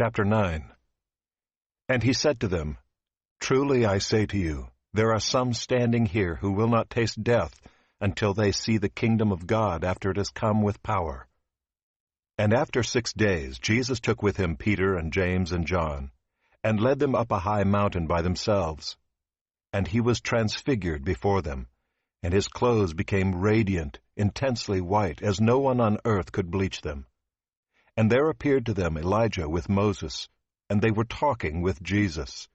Chapter 9. And he said to them, Truly I say to you, there are some standing here who will not taste death until they see the kingdom of God after it has come with power. And after 6 days Jesus took with him Peter and James and John, and led them up a high mountain by themselves. And he was transfigured before them, and his clothes became radiant, intensely white, as no one on earth could bleach them. And there appeared to them Elijah with Moses, and they were talking with Jesus.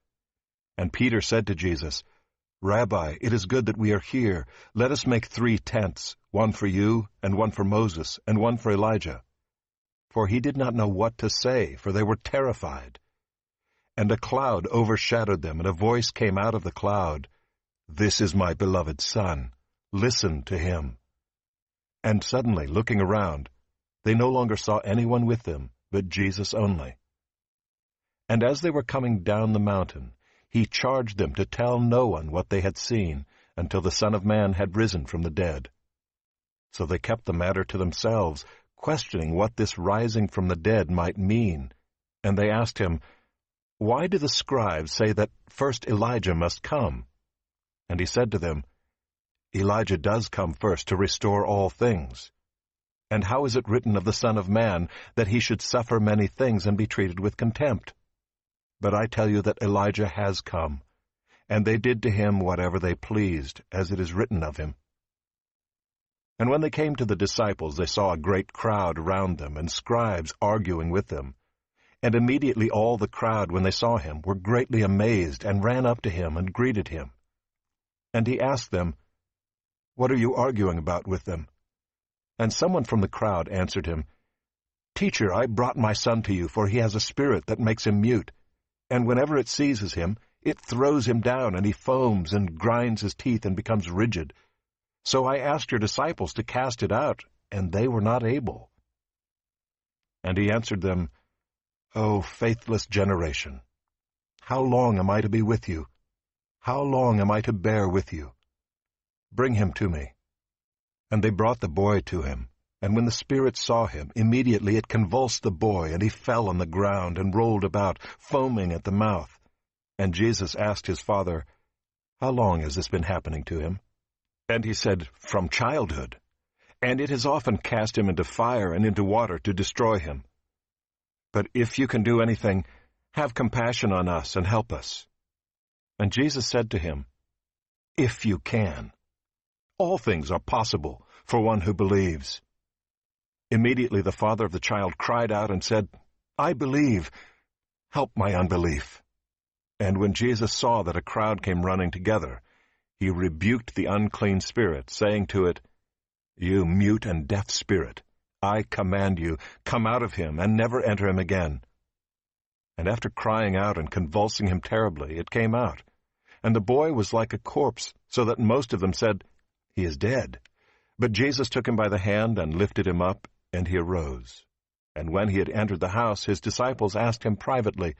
And Peter said to Jesus, Rabbi, it is good that we are here. Let us make 3 tents, one for you, and one for Moses, and one for Elijah. For he did not know what to say, for they were terrified. And a cloud overshadowed them, and a voice came out of the cloud, This is my beloved Son. Listen to him. And suddenly, looking around, they no longer saw anyone with them, but Jesus only. And as they were coming down the mountain, he charged them to tell no one what they had seen until the Son of Man had risen from the dead. So they kept the matter to themselves, questioning what this rising from the dead might mean. And they asked him, Why do the scribes say that first Elijah must come? And he said to them, Elijah does come first to restore all things. And how is it written of the Son of Man that he should suffer many things and be treated with contempt? But I tell you that Elijah has come, and they did to him whatever they pleased, as it is written of him. And when they came to the disciples, they saw a great crowd around them, and scribes arguing with them. And immediately all the crowd, when they saw him, were greatly amazed, and ran up to him and greeted him. And he asked them, What are you arguing about with them? And someone from the crowd answered him, Teacher, I brought my son to you, for he has a spirit that makes him mute. And whenever it seizes him, it throws him down, and he foams and grinds his teeth and becomes rigid. So I asked your disciples to cast it out, and they were not able. And he answered them, O faithless generation, how long am I to be with you? How long am I to bear with you? Bring him to me. And they brought the boy to him. And when the spirit saw him, immediately it convulsed the boy, and he fell on the ground and rolled about, foaming at the mouth. And Jesus asked his father, How long has this been happening to him? And he said, From childhood. And it has often cast him into fire and into water to destroy him. But if you can do anything, have compassion on us and help us. And Jesus said to him, If you can. All things are possible for one who believes. Immediately the father of the child cried out and said, I believe. Help my unbelief. And when Jesus saw that a crowd came running together, he rebuked the unclean spirit, saying to it, You mute and deaf spirit, I command you, come out of him and never enter him again. And after crying out and convulsing him terribly, it came out. And the boy was like a corpse, so that most of them said, He is dead. But Jesus took him by the hand and lifted him up, and he arose. And when he had entered the house, his disciples asked him privately,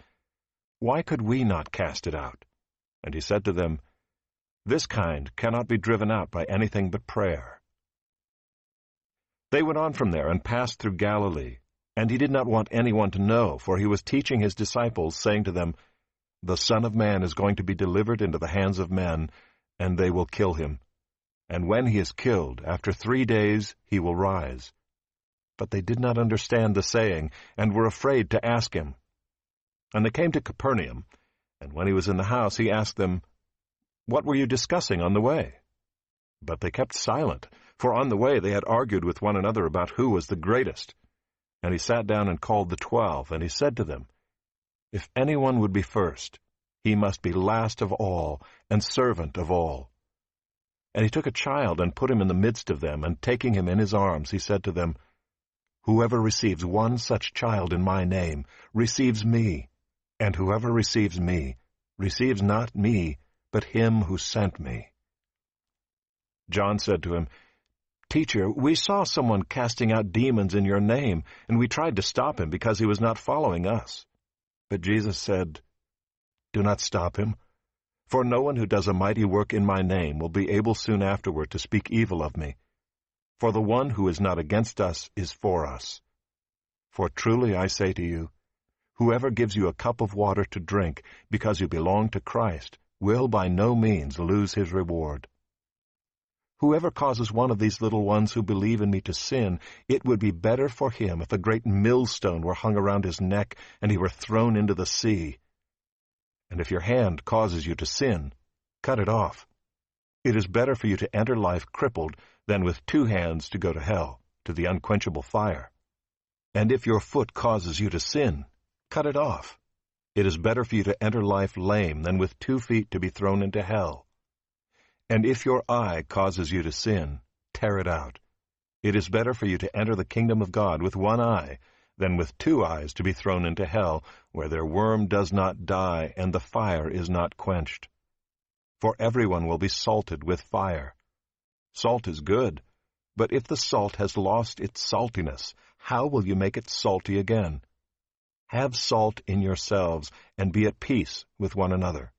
Why could we not cast it out? And he said to them, This kind cannot be driven out by anything but prayer. They went on from there and passed through Galilee, and he did not want anyone to know, for he was teaching his disciples, saying to them, The Son of Man is going to be delivered into the hands of men, and they will kill him. And when he is killed, after 3 days he will rise. But they did not understand the saying, and were afraid to ask him. And they came to Capernaum, and when he was in the house, he asked them, What were you discussing on the way? But they kept silent, for on the way they had argued with one another about who was the greatest. And he sat down and called the 12, and he said to them, If anyone would be first, he must be last of all, and servant of all. And he took a child and put him in the midst of them, and taking him in his arms, he said to them, Whoever receives one such child in my name receives me, and whoever receives me receives not me, but him who sent me. John said to him, Teacher, we saw someone casting out demons in your name, and we tried to stop him because he was not following us. But Jesus said, Do not stop him. For no one who does a mighty work in my name will be able soon afterward to speak evil of me. For the one who is not against us is for us. For truly I say to you, Whoever gives you a cup of water to drink because you belong to Christ will by no means lose his reward. Whoever causes one of these little ones who believe in me to sin, it would be better for him if a great millstone were hung around his neck and he were thrown into the sea. And if your hand causes you to sin, cut it off. It is better for you to enter life crippled than with 2 hands to go to hell, to the unquenchable fire. And if your foot causes you to sin, cut it off. It is better for you to enter life lame than with 2 feet to be thrown into hell. And if your eye causes you to sin, tear it out. It is better for you to enter the kingdom of God with 1 eye than with 2 eyes to be thrown into hell, where their worm does not die and the fire is not quenched. For everyone will be salted with fire. Salt is good, but if the salt has lost its saltiness, how will you make it salty again? Have salt in yourselves, and be at peace with one another.